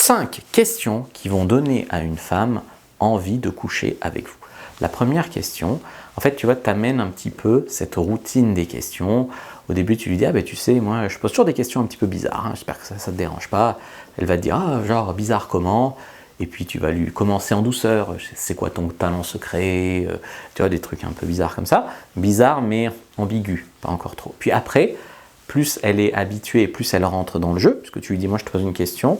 5 questions qui vont donner à une femme envie de coucher avec vous. La première question, en fait, tu vois, t'amènes un petit peu cette routine des questions. Au début, tu lui dis, ah ben tu sais, moi, je pose toujours des questions un petit peu bizarres, hein, j'espère que ça ne te dérange pas. Elle va te dire, ah, genre, bizarre comment? Et puis, tu vas lui commencer en douceur, c'est quoi ton talent secret? Tu vois, des trucs un peu bizarres comme ça. Bizarre, mais ambigu, pas encore trop. Puis après, plus elle est habituée, plus elle rentre dans le jeu, puisque tu lui dis, moi, je te pose une question,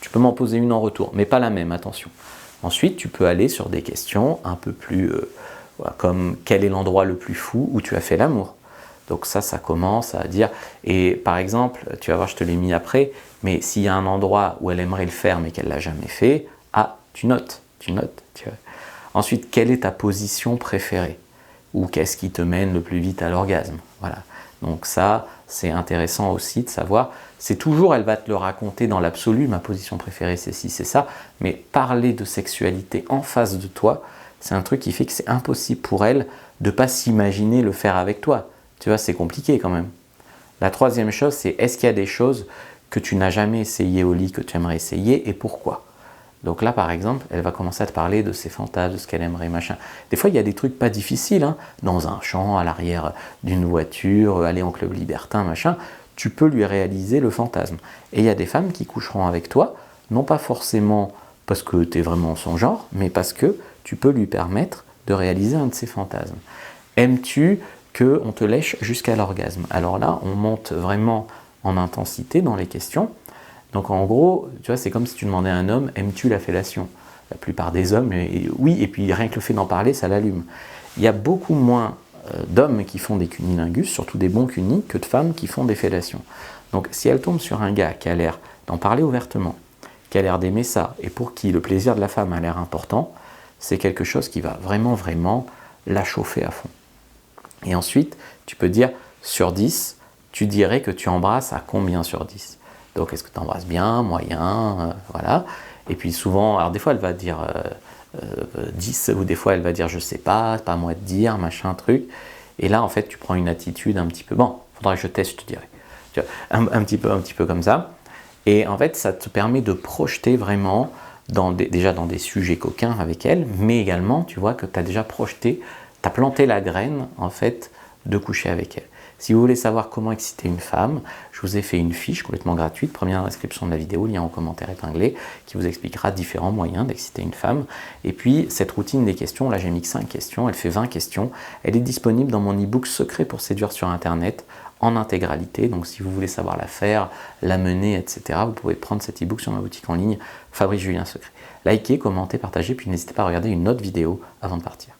tu peux m'en poser une en retour, mais pas la même, attention. Ensuite, tu peux aller sur des questions un peu plus, voilà, comme quel est l'endroit le plus fou où tu as fait l'amour. Donc ça commence à dire, et par exemple, tu vas voir, je te l'ai mis après, mais s'il y a un endroit où elle aimerait le faire mais qu'elle ne l'a jamais fait, ah, tu notes. Tu vois. Ensuite, quelle est ta position préférée? Ou qu'est-ce qui te mène le plus vite à l'orgasme? Voilà. Donc ça, c'est intéressant aussi de savoir. C'est toujours, elle va te le raconter dans l'absolu, ma position préférée c'est ci, c'est ça, mais parler de sexualité en face de toi, c'est un truc qui fait que c'est impossible pour elle de ne pas s'imaginer le faire avec toi. Tu vois, c'est compliqué quand même. La troisième chose, c'est est-ce qu'il y a des choses que tu n'as jamais essayé au lit, que tu aimerais essayer et pourquoi? Donc là, par exemple, elle va commencer à te parler de ses fantasmes, de ce qu'elle aimerait, machin. Des fois, il y a des trucs pas difficiles, hein, dans un champ, à l'arrière d'une voiture, aller en club libertin, machin. Tu peux lui réaliser le fantasme. Et il y a des femmes qui coucheront avec toi, non pas forcément parce que tu es vraiment son genre, mais parce que tu peux lui permettre de réaliser un de ses fantasmes. Aimes-tu qu'on te lèche jusqu'à l'orgasme? Alors là, on monte vraiment en intensité dans les questions. Donc en gros, tu vois, c'est comme si tu demandais à un homme, aimes-tu la fellation? La plupart des hommes, oui, et puis rien que le fait d'en parler, ça l'allume. Il y a beaucoup moins d'hommes qui font des cunilingus, surtout des bons cunis, que de femmes qui font des fellations. Donc si elle tombe sur un gars qui a l'air d'en parler ouvertement, qui a l'air d'aimer ça, et pour qui le plaisir de la femme a l'air important, c'est quelque chose qui va vraiment, vraiment la chauffer à fond. Et ensuite, tu peux dire, sur 10, tu dirais que tu embrasses à combien sur 10? Donc, est-ce que tu embrasses bien, moyen, voilà. Et puis souvent, alors des fois, elle va dire 10, ou des fois, elle va dire, je sais pas, c'est pas à moi de dire, machin, truc. Et là, en fait, tu prends une attitude un petit peu, bon, faudra que je teste, je te dirai. Tu vois, un petit peu comme ça. Et en fait, ça te permet de projeter vraiment, déjà dans des sujets coquins avec elle, mais également, tu vois, que tu as déjà projeté, tu as planté la graine, en fait, de coucher avec elle. Si vous voulez savoir comment exciter une femme, je vous ai fait une fiche complètement gratuite, première description de la vidéo, lien en commentaire épinglé, qui vous expliquera différents moyens d'exciter une femme. Et puis, cette routine des questions, là j'ai mis que 5 questions, elle fait 20 questions. Elle est disponible dans mon e-book Secret pour séduire sur Internet, en intégralité. Donc si vous voulez savoir la faire, la mener, etc., vous pouvez prendre cet e-book sur ma boutique en ligne, Fabrice Julien Secret. Likez, commentez, partagez, puis n'hésitez pas à regarder une autre vidéo avant de partir.